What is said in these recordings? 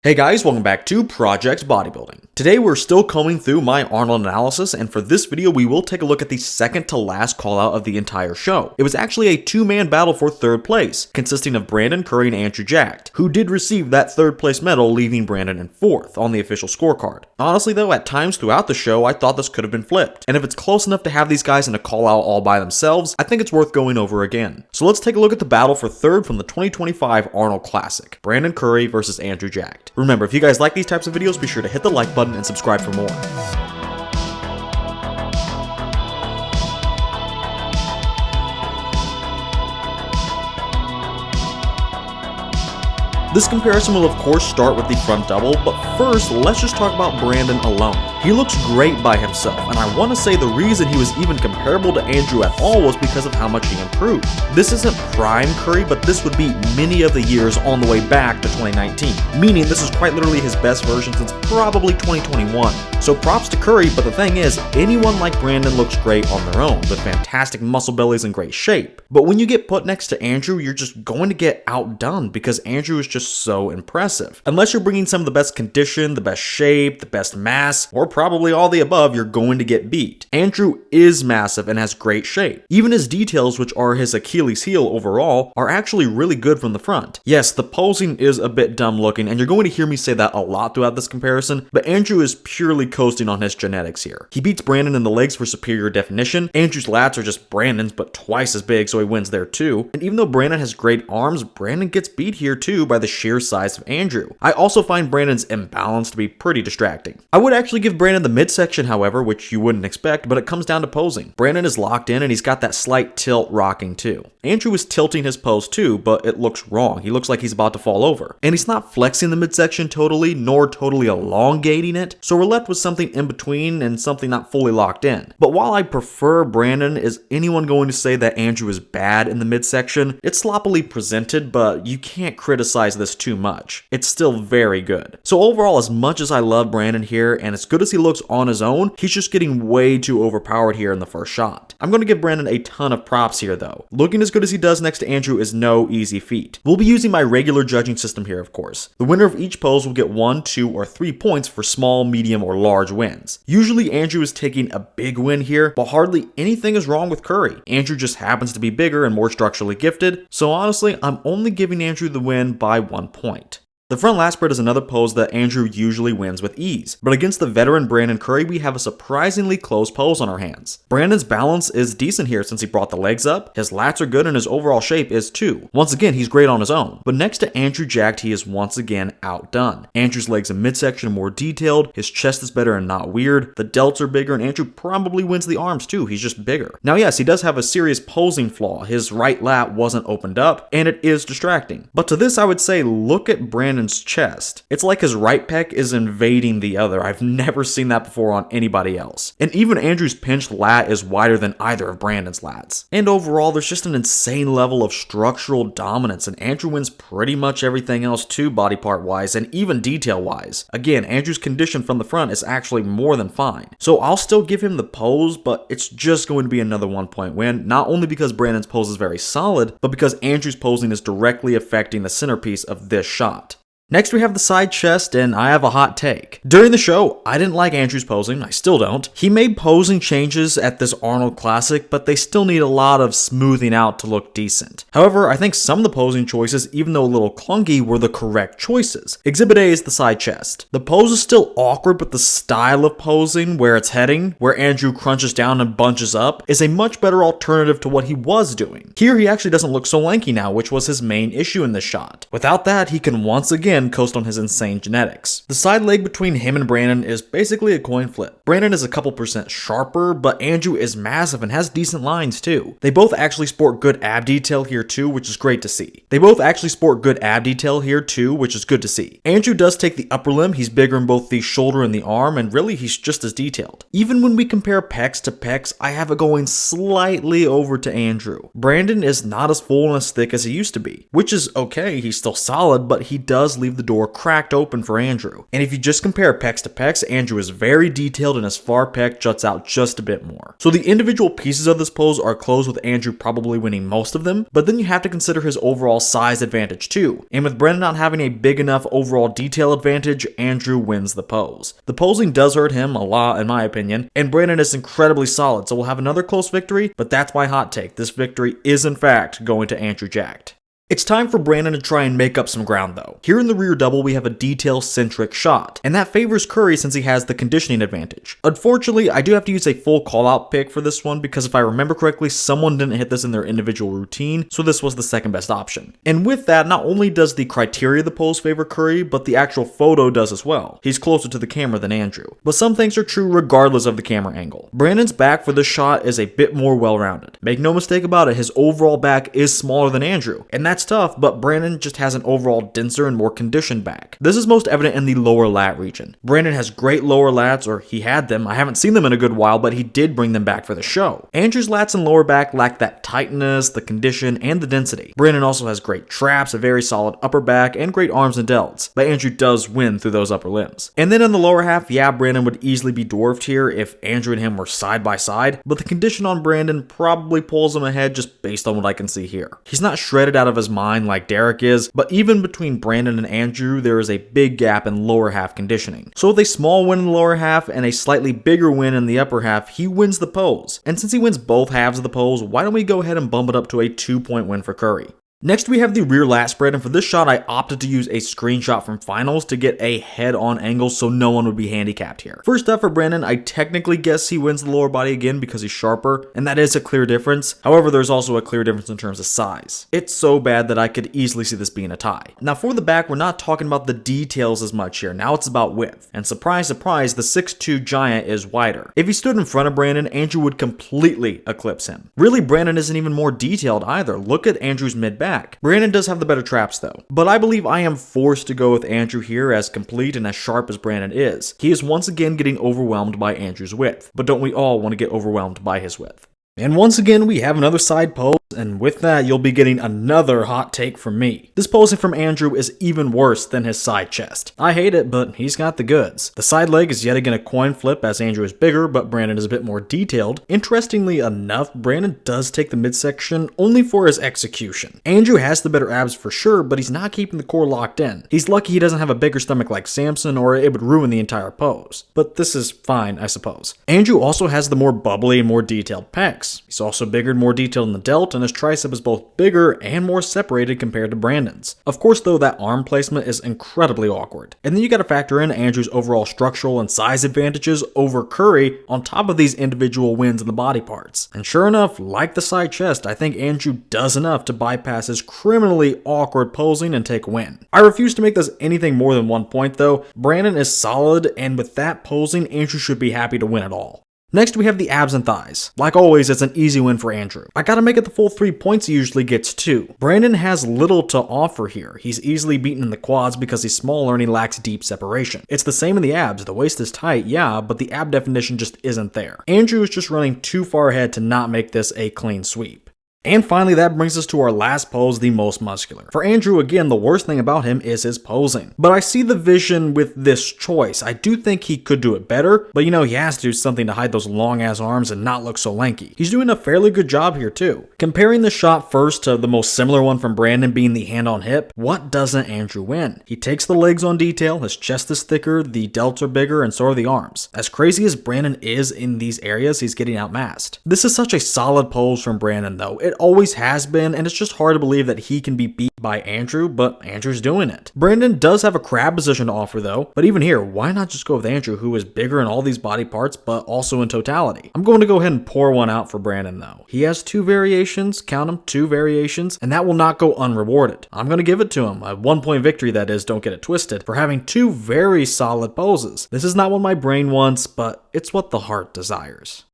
Hey guys, welcome back to Project Bodybuilding. Today we're still combing through my Arnold analysis, and for this video we will take a look at the second to last call out of the entire show. It was actually a two-man battle for third place, consisting of Brandon Curry and Andrew Jacked, who did receive that third place medal, leaving Brandon in fourth on the official scorecard. Honestly though, at times throughout the show I thought this could have been flipped, and if it's close enough to have these guys in a call out all by themselves, I think it's worth going over again. So let's take a look at the battle for third from the 2025 Arnold Classic, Brandon Curry versus Andrew Jacked. Remember, if you guys like these types of videos, be sure to hit the like button and subscribe for more. This comparison will of course start with the front double, but first let's just talk about Brandon alone. He looks great by himself, and I want to say the reason he was even comparable to Andrew at all was because of how much he improved. This isn't prime Curry, but this would be many of the years on the way back to 2019, meaning this is quite literally his best version since probably 2021. So props to Curry, but the thing is, anyone like Brandon looks great on their own, with fantastic muscle bellies and great shape. But when you get put next to Andrew, you're just going to get outdone because Andrew is just so impressive. Unless you're bringing some of the best condition, the best shape, the best mass, or probably all the above, you're going to get beat. Andrew is massive and has great shape. Even his details, which are his Achilles heel overall, are actually really good from the front. Yes, the posing is a bit dumb looking, and you're going to hear me say that a lot throughout this comparison, but Andrew is purely coasting on his genetics here. He beats Brandon in the legs for superior definition. Andrew's lats are just Brandon's, but twice as big, so he wins there too. And even though Brandon has great arms, Brandon gets beat here too by the sheer size of Andrew. I also find Brandon's imbalance to be pretty distracting. I would actually give Brandon the midsection, however, which you wouldn't expect, but it comes down to posing. Brandon is locked in and he's got that slight tilt rocking too. Andrew is tilting his pose too, but it looks wrong. He looks like he's about to fall over. And he's not flexing the midsection totally, nor totally elongating it, so we're left with something in between and something not fully locked in. But while I prefer Brandon, is anyone going to say that Andrew is bad in the midsection? It's sloppily presented, but you can't criticize this too much. It's still very good. So overall, as much as I love Brandon here, and as good as he looks on his own, he's just getting way too overpowered here in the first shot. I'm going to give Brandon a ton of props here though. Looking as good as he does next to Andrew is no easy feat. We'll be using my regular judging system here, of course. The winner of each pose will get 1, 2, or 3 points for small, medium, or large wins. Usually Andrew is taking a big win here, but hardly anything is wrong with Curry. Andrew just happens to be bigger and more structurally gifted, so honestly, I'm only giving Andrew the win by 1 point. The front lat spread is another pose that Andrew usually wins with ease, but against the veteran Brandon Curry, we have a surprisingly close pose on our hands. Brandon's balance is decent here since he brought the legs up, his lats are good, and his overall shape is too. Once again, he's great on his own, but next to Andrew Jacked, he is once again outdone. Andrew's legs and midsection are more detailed, his chest is better and not weird, the delts are bigger, and Andrew probably wins the arms too, he's just bigger. Now yes, he does have a serious posing flaw, his right lat wasn't opened up, and it is distracting. But to this I would say, look at Brandon's chest. It's like his right pec is invading the other. I've never seen that before on anybody else. And even Andrew's pinched lat is wider than either of Brandon's lats. And overall, there's just an insane level of structural dominance, and Andrew wins pretty much everything else too, body part wise and even detail wise. Again, Andrew's condition from the front is actually more than fine. So I'll still give him the pose, but it's just going to be another 1 point win, not only because Brandon's pose is very solid, but because Andrew's posing is directly affecting the centerpiece of this shot. Next we have the side chest, and I have a hot take. During the show, I didn't like Andrew's posing, I still don't. He made posing changes at this Arnold Classic, but they still need a lot of smoothing out to look decent. However, I think some of the posing choices, even though a little clunky, were the correct choices. Exhibit A is the side chest. The pose is still awkward, but the style of posing, where it's heading, where Andrew crunches down and bunches up, is a much better alternative to what he was doing. Here he actually doesn't look so lanky now, which was his main issue in this shot. Without that, he can once again coast on his insane genetics. The side leg between him and Brandon is basically a coin flip. Brandon is a couple percent sharper, but Andrew is massive and has decent lines too. They both actually sport good ab detail here too, which is great to see. Andrew does take the upper limb, he's bigger in both the shoulder and the arm, and really he's just as detailed. Even when we compare pecs to pecs, I have it going slightly over to Andrew. Brandon is not as full and as thick as he used to be, which is okay, he's still solid, but he does leave leave the door cracked open for Andrew. And if you just compare pecs to pecs, Andrew is very detailed and his far pec juts out just a bit more. So the individual pieces of this pose are close, with Andrew probably winning most of them, but then you have to consider his overall size advantage too. And with Brandon not having a big enough overall detail advantage, Andrew wins the pose. The posing does hurt him a lot in my opinion, and Brandon is incredibly solid, so we'll have another close victory, but that's my hot take. This victory is in fact going to Andrew Jacked. It's time for Brandon to try and make up some ground though. Here in the rear double we have a detail-centric shot, and that favors Curry since he has the conditioning advantage. Unfortunately, I do have to use a full call-out pick for this one because if I remember correctly, someone didn't hit this in their individual routine, so this was the second best option. And with that, not only does the criteria of the pose favor Curry, but the actual photo does as well. He's closer to the camera than Andrew. But some things are true regardless of the camera angle. Brandon's back for this shot is a bit more well-rounded. Make no mistake about it, his overall back is smaller than Andrew, and that's tough, but Brandon just has an overall denser and more conditioned back. This is most evident in the lower lat region. Brandon has great lower lats, or he had them. I haven't seen them in a good while, but he did bring them back for the show. Andrew's lats and lower back lack that tightness, the condition, and the density. Brandon also has great traps, a very solid upper back, and great arms and delts, but Andrew does win through those upper limbs. And then in the lower half, yeah, Brandon would easily be dwarfed here if Andrew and him were side by side, but the condition on Brandon probably pulls him ahead just based on what I can see here. He's not shredded out of his mind like Derek is, but even between Brandon and Andrew, there is a big gap in lower half conditioning. So with a small win in the lower half and a slightly bigger win in the upper half, he wins the pose. And since he wins both halves of the pose, why don't we go ahead and bump it up to a 2-point win for Curry. Next we have the rear lat spread, and for this shot I opted to use a screenshot from finals to get a head-on angle so no one would be handicapped here. First up for Brandon, I technically guess he wins the lower body again because he's sharper, and that is a clear difference. However, there's also a clear difference in terms of size. It's so bad that I could easily see this being a tie. Now for the back, we're not talking about the details as much here, now it's about width. And surprise, surprise, the 6'2" giant is wider. If he stood in front of Brandon, Andrew would completely eclipse him. Really, Brandon isn't even more detailed either. Look at Andrew's mid-back. Brandon does have the better traps though, but I believe I am forced to go with Andrew here, as complete and as sharp as Brandon is. He is once again getting overwhelmed by Andrew's width, but don't we all want to get overwhelmed by his width? And once again, we have another side pose, and with that, you'll be getting another hot take from me. This posing from Andrew is even worse than his side chest. I hate it, but he's got the goods. The side leg is yet again a coin flip, as Andrew is bigger, but Brandon is a bit more detailed. Interestingly enough, Brandon does take the midsection only for his execution. Andrew has the better abs for sure, but he's not keeping the core locked in. He's lucky he doesn't have a bigger stomach like Samson, or it would ruin the entire pose. But this is fine, I suppose. Andrew also has the more bubbly and more detailed pecs. He's also bigger and more detailed in the delt, and his tricep is both bigger and more separated compared to Brandon's. Of course though, that arm placement is incredibly awkward. And then you gotta factor in Andrew's overall structural and size advantages over Curry on top of these individual wins in the body parts. And sure enough, like the side chest, I think Andrew does enough to bypass his criminally awkward posing and take a win. I refuse to make this anything more than 1 point though. Brandon is solid, and with that posing, Andrew should be happy to win it all. Next, we have the abs and thighs. Like always, it's an easy win for Andrew. I gotta make it the full 3 points he usually gets too. Brandon has little to offer here. He's easily beaten in the quads because he's smaller and he lacks deep separation. It's the same in the abs. The waist is tight, yeah, but the ab definition just isn't there. Andrew is just running too far ahead to not make this a clean sweep. And finally, that brings us to our last pose, the most muscular. For Andrew, again, the worst thing about him is his posing. But I see the vision with this choice. I do think he could do it better, but you know, he has to do something to hide those long ass arms and not look so lanky. He's doing a fairly good job here too. Comparing the shot first to the most similar one from Brandon being the hand on hip, what doesn't Andrew win? He takes the legs on detail, his chest is thicker, the delts are bigger, and so are the arms. As crazy as Brandon is in these areas, he's getting outmassed. This is such a solid pose from Brandon though. It always has been, and it's just hard to believe that he can be beat by Andrew, but Andrew's doing it. Brandon does have a crab position to offer though, but even here, why not just go with Andrew, who is bigger in all these body parts, but also in totality? I'm going to go ahead and pour one out for Brandon though. He has 2 variations, count them, 2 variations, and that will not go unrewarded. I'm going to give it to him, a 1-point victory that is, don't get it twisted, for having 2 very solid poses. This is not what my brain wants, but it's what the heart desires.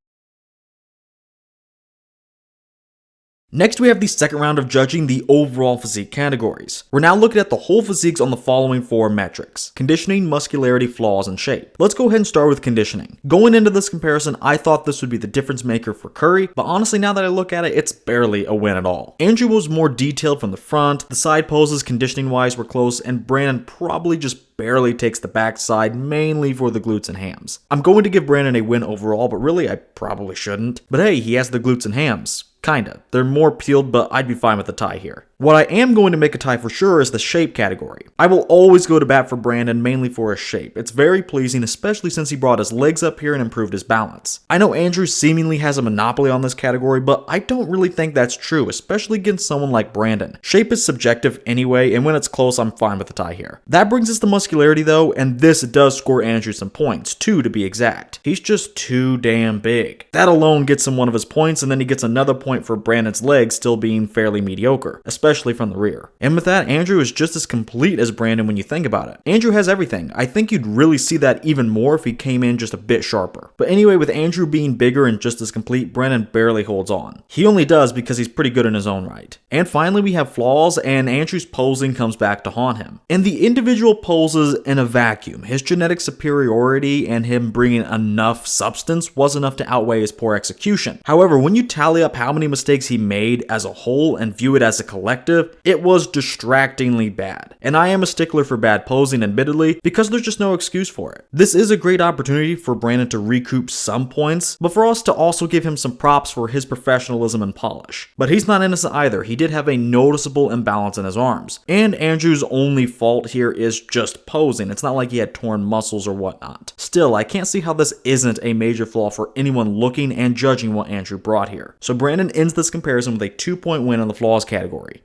Next, we have the second round of judging the overall physique categories. We're now looking at the whole physiques on the following 4 metrics: conditioning, muscularity, flaws, and shape. Let's go ahead and start with conditioning. Going into this comparison, I thought this would be the difference maker for Curry, but honestly, now that I look at it, it's barely a win at all. Andrew was more detailed from the front, the side poses conditioning-wise were close, and Brandon probably just barely takes the backside, mainly for the glutes and hams. I'm going to give Brandon a win overall, but really, I probably shouldn't. But hey, he has the glutes and hams. Kinda. They're more peeled, but I'd be fine with a tie here. What I am going to make a tie for sure is the shape category. I will always go to bat for Brandon, mainly for his shape. It's very pleasing, especially since he brought his legs up here and improved his balance. I know Andrew seemingly has a monopoly on this category, but I don't really think that's true, especially against someone like Brandon. Shape is subjective anyway, and when it's close, I'm fine with a tie here. That brings us to muscularity though, and this does score Andrew some points, 2 to be exact. He's just too damn big. That alone gets him one of his points, and then he gets another point for Brandon's legs still being fairly mediocre, especially from the rear. And with that, Andrew is just as complete as Brandon when you think about it. Andrew has everything. I think you'd really see that even more if he came in just a bit sharper. But anyway, with Andrew being bigger and just as complete, Brandon barely holds on. He only does because he's pretty good in his own right. And finally, we have flaws, and Andrew's posing comes back to haunt him. And the individual poses in a vacuum. His genetic superiority and him bringing enough substance was enough to outweigh his poor execution. However, when you tally up how many mistakes he made as a whole and view it as a collective, it was distractingly bad. And I am a stickler for bad posing, admittedly, because there's just no excuse for it. This is a great opportunity for Brandon to recoup some points, but for us to also give him some props for his professionalism and polish. But he's not innocent either. He did have a noticeable imbalance in his arms. And Andrew's only fault here is just posing. It's not like he had torn muscles or whatnot. Still, I can't see how this isn't a major flaw for anyone looking and judging what Andrew brought here. So Brandon ends this comparison with a 2-point win in the flaws category.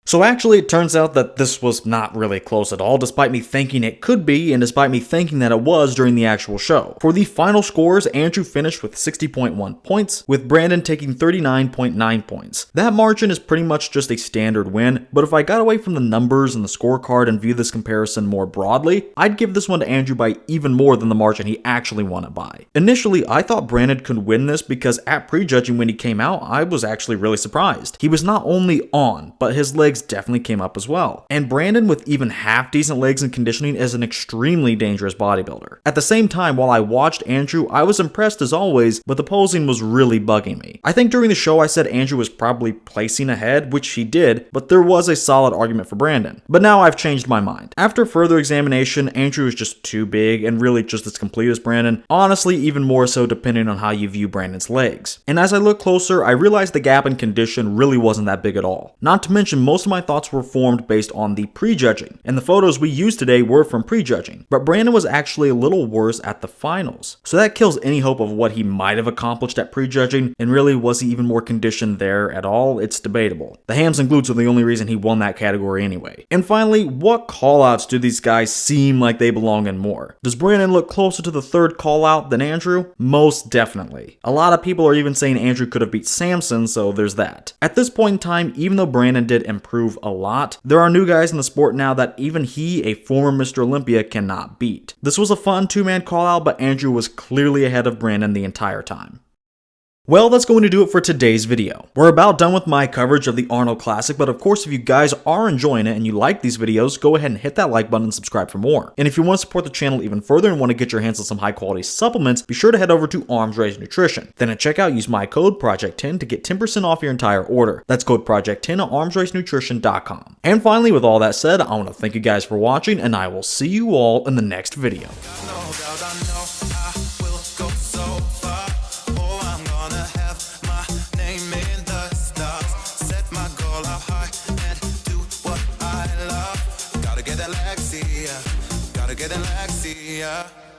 So actually, it turns out that this was not really close at all, despite me thinking it could be, and despite me thinking that it was during the actual show. For the final scores, Andrew finished with 60.1 points, with Brandon taking 39.9 points. That margin is pretty much just a standard win, but if I got away from the numbers and the scorecard and view this comparison more broadly, I'd give this one to Andrew by even more than the margin he actually won it by. Initially, I thought Brandon could win this because at prejudging when he came out, I was actually really surprised. He was not only on, but his legs definitely came up as well. And Brandon, with even half decent legs and conditioning, is an extremely dangerous bodybuilder. At the same time, while I watched Andrew, I was impressed as always, but the posing was really bugging me. I think during the show I said Andrew was probably placing ahead, which he did, but there was a solid argument for Brandon. But now I've changed my mind. After further examination, Andrew is just too big and really just as complete as Brandon, honestly even more so depending on how you view Brandon's legs. And as I look closer, I realized the gap in condition really wasn't that big at all. Not to mention, most of my thoughts were formed based on the prejudging, and the photos we used today were from prejudging, but Brandon was actually a little worse at the finals. So that kills any hope of what he might have accomplished at prejudging, and really, was he even more conditioned there at all? It's debatable. The hams and glutes are the only reason he won that category anyway. And finally, what callouts do these guys seem like they belong in more? Does Brandon look closer to the third callout than Andrew? Most definitely. A lot of people are even saying Andrew could have beat Samson, so there's that. At this point in time, even though Brandon did improve a lot, there are new guys in the sport now that even he, a former Mr. Olympia, cannot beat. This was a fun 2-man call out, but Andrew was clearly ahead of Brandon the entire time. Well, that's going to do it for today's video. We're about done with my coverage of the Arnold Classic, but of course, if you guys are enjoying it and you like these videos, go ahead and hit that like button and subscribe for more. And if you want to support the channel even further and want to get your hands on some high quality supplements, be sure to head over to Arms Race Nutrition. Then at checkout, use my code PROJECT10 to get 10% off your entire order. That's code PROJECT10 at armsracenutrition.com. And finally, with all that said, I want to thank you guys for watching, and I will see you all in the next video. Gotta get that Lexia.